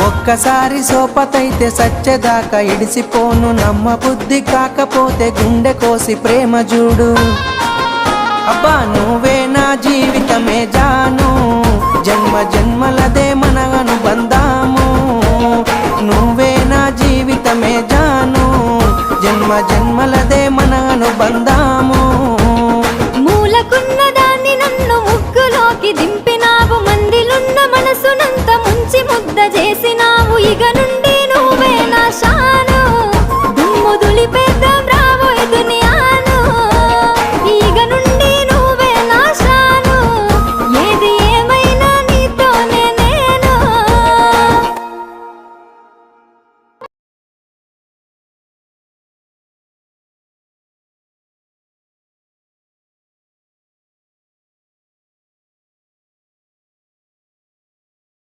ఒక్కసారి సోపతైతే సచ్చేదాకా ఇడిసిపోను, నమ్మ బుద్ధి కాకపోతే గుండె కోసి ప్రేమ చూడు. అబ్బా నువ్వే నా జీవితమే జాను, జన్మ జన్మలదే మన అనుబంధాము. నువ్వే నా జీవితమే జాను, జన్మ జన్మలదే మన అనుబంధాము. మూలకున్న దాన్ని నన్ను ముగ్గులోకి దింపినావు, మందిలున్న మనసునంత ముంచి ముద్ద చేసినావు. ఇక